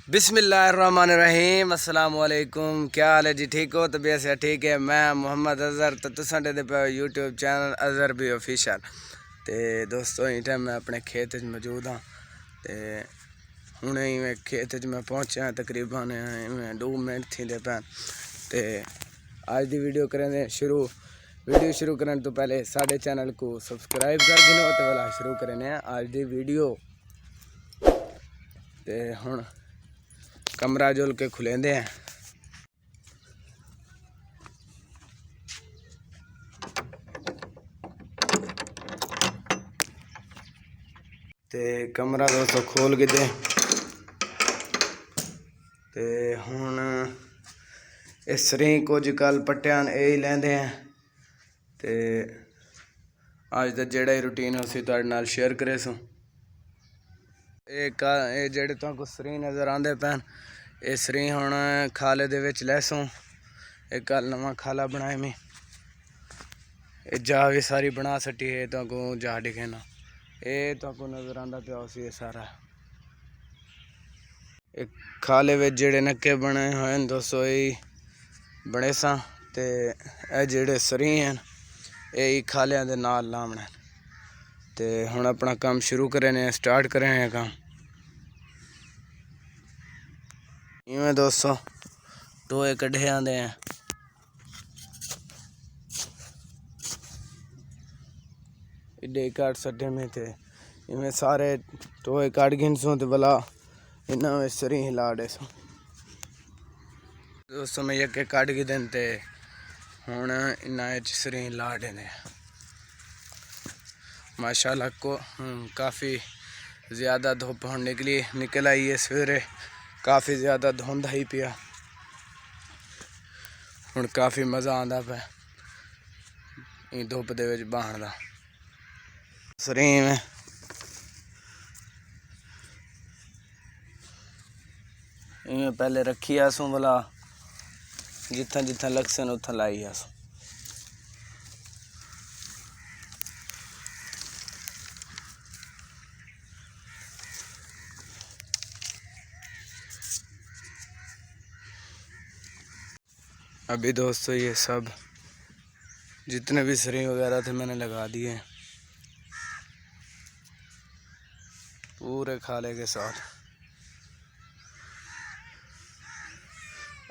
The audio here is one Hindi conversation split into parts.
बिस्मिल्लाहिर्रहमानिर्रहीम अस्सलाम वालेकुम। क्या हाल है जी? ठीक हो? तबीयत से ठीक है। मैं मोहम्मद अज़हर तो तुसां दे पे यूट्यूब चैनल अज़हर भी ऑफिशियल। तो दोस्तों इस टाइम मैं अपने खेत च मौजूद हाँ। तो हुणे ही मैं खेत च मैं पहुँचा तकरीबन 2 मिनट थी दे पैन। तो आज की वीडियो करें शुरू। वीडियो शुरू करने तो पहले साढ़े चैनल को सब्सक्राइब कर देना। तो वाला शुरू करें आज की वीडियो। तो हुण कमरा जुल के खुलेंदे हैं। ते कमरा दोस्तों खोल के दे। ते हुण इस सरी कुछ कल पट्टियां यही लेंदे हैं। ते अज का जेड़ा ही रूटीन है उसी तुहाडे नाल शेयर करे सूं। ये जेड़े तुहानू सरी नज़र आंदे पैन ये सरी हुण खाले दे विच लैसूं। एक कल नवा खाला बनाया मैं जा भी सारी बना सटी है तुहानू जा दिखेना। ये तुहानू नज़र आंदा पिया उसी ये सारा एक खाले विच जेड़े नक्के बने हुए हैं दोस्तों यही बने सा। ते ए जेड़े सरी हैं यही खालियां दे नाल लामने। ते हुण अपना काम शुरू करें स्टार्ट करें काम। इवें दोस्तों टोए कढ़े आंदे हैं। इडे काट सटे में थे इवें सारे टोए काट गिन सो तो भला इन्ना में सरी हिला डे सो दोस्तों मैं यके काट के दिन ते हुण इन्ना सरी हिला डे ने माशाल्लाह को काफ़ी ज़्यादा धुप हुण निकल आई है। सवेरे काफ़ी ज़्यादा धुंध आई पिया। हुण काफ़ी मज़ा आंदा पे धुप दे विच बाहण दा। सरी में इवें पहले रखी आसूँ भला जिथा जिथा लगसन उथा लाई आसूँ। अभी दोस्तों ये सब जितने भी सरी वगैरह थे मैंने लगा दिए पूरे खाले के साथ।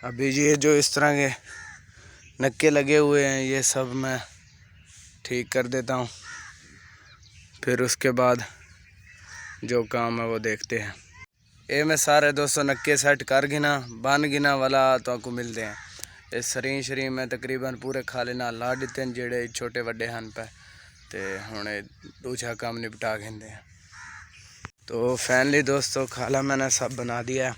अभी ये जो इस तरह के नक्के लगे हुए हैं ये सब मैं ठीक कर देता हूँ। फिर उसके बाद जो काम है वो देखते हैं। ये मैं सारे दोस्तों नक्के सेट कर गिना बन गिना वाला तो आपको मिलते हैं। ये सरी शरी मैं तकरीबन पूरे खाले नाल ला दिते हैं जेड़े छोटे वड्डे हन पे। ते हुण दूसरा काम निपटा घेंदे हैं। तो फाइनली दोस्तों खाला मैंने सब बना दिया।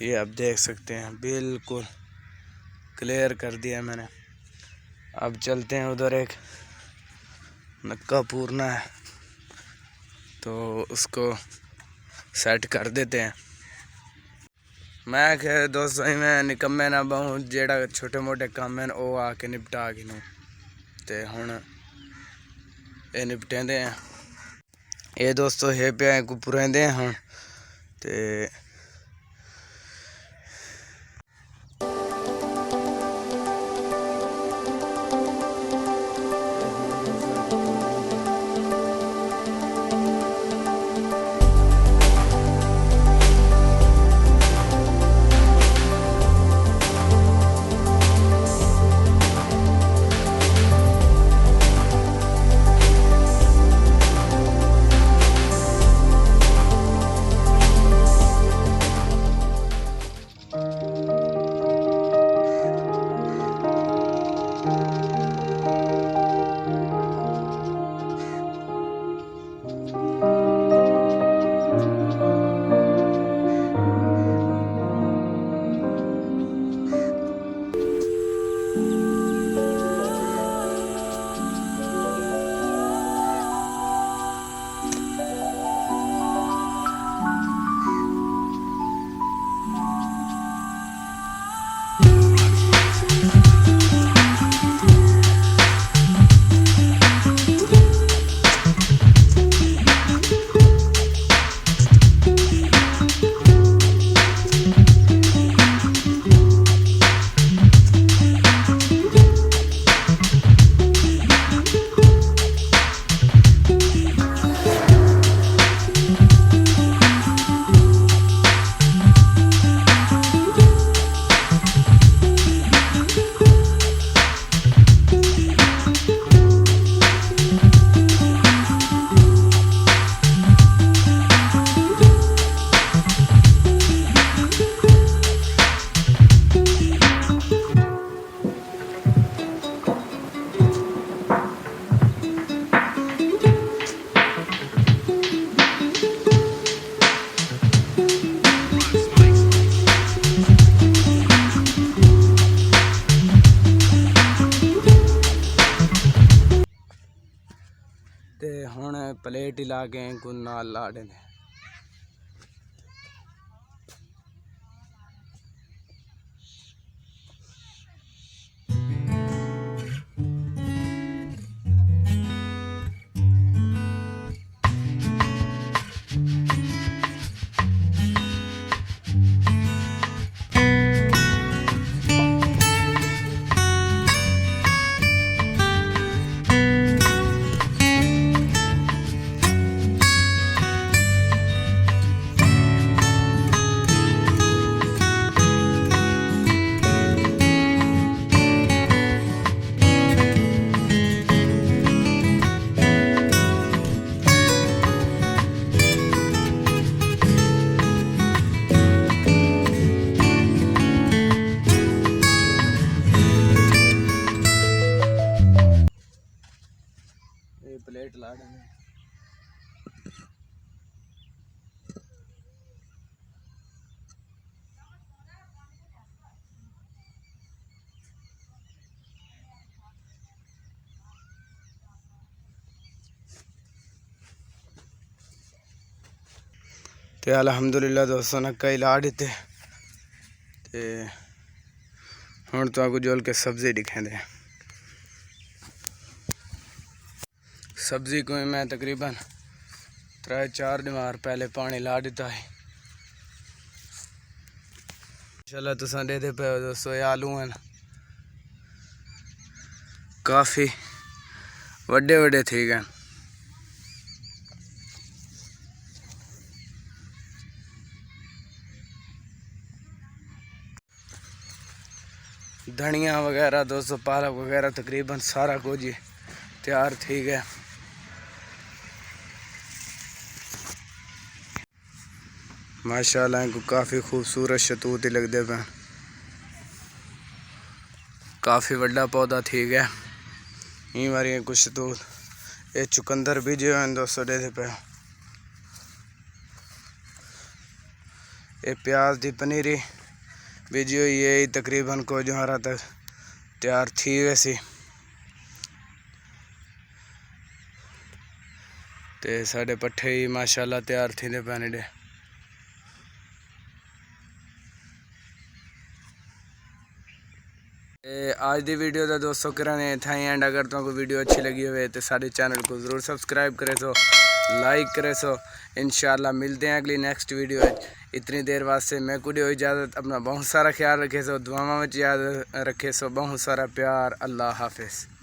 ये आप देख सकते हैं बिल्कुल क्लियर कर दिया मैंने। अब चलते हैं उधर एक नक्का पूरना है तो उसको सेट कर देते हैं। मैं कह दोस्तों मैं निकम्मे ना बहु जेड़ा छोटे मोटे काम हैं वो आके निपटा गिनूँ। तो हुण ये निपटेंदे हैं। ये दोस्तों हे पे को पुरेंदे हैं हुण। तो प्लेट हिला के कुन नाल लाड़े ने। प्लेट लाड़े ने। ते अल्हम्दुलिल्लाह दोस्तों ने कई लाड़ दिते ते हुण तुहानू जोल के सब्जी दिखांदे। सब्जी को मैं तकरीबन 3-4 दिन पहले पानी ला दिता है। इंशाल्लाह तुसा देते पे दोस्तों ये आलू हैं काफ़ी वड्डे वड्डे थी गए। धनिया वगैरह दोस्तों पालक वगैरह तकरीबन सारा कुछ ही तैयार थी गया। माशाल्लाह इनको काफ़ी खूबसूरत शतूत ही लगते पे। काफ़ी बड़ा पौधा थी गया ई बारी कुछ शतूत ये चुकंदर बीजे हुए दोस्तों देते पे। ये प्याज की पनीरी बीजी हुई है तकरीबन कुछ हरा तक तैयार थी वैसी। ते साढ़े पट्ठे ही माशाल्लाह तैयार थी पैने डे। आज दी वीडियो का दोस्तों कराने था एंड। अगर तुमको वीडियो अच्छी लगी हुए तो सारे चैनल को ज़रूर सब्सक्राइब करे सो, लाइक करे सो। इंशाल्लाह मिलते हैं अगली नेक्स्ट वीडियो। इतनी देर वास्ते मैं कुछ इजाज़त। अपना बहुत सारा ख्याल रखे सो, दुआओं में याद रखे सो। बहुत सारा प्यार। अल्लाह हाफिज़।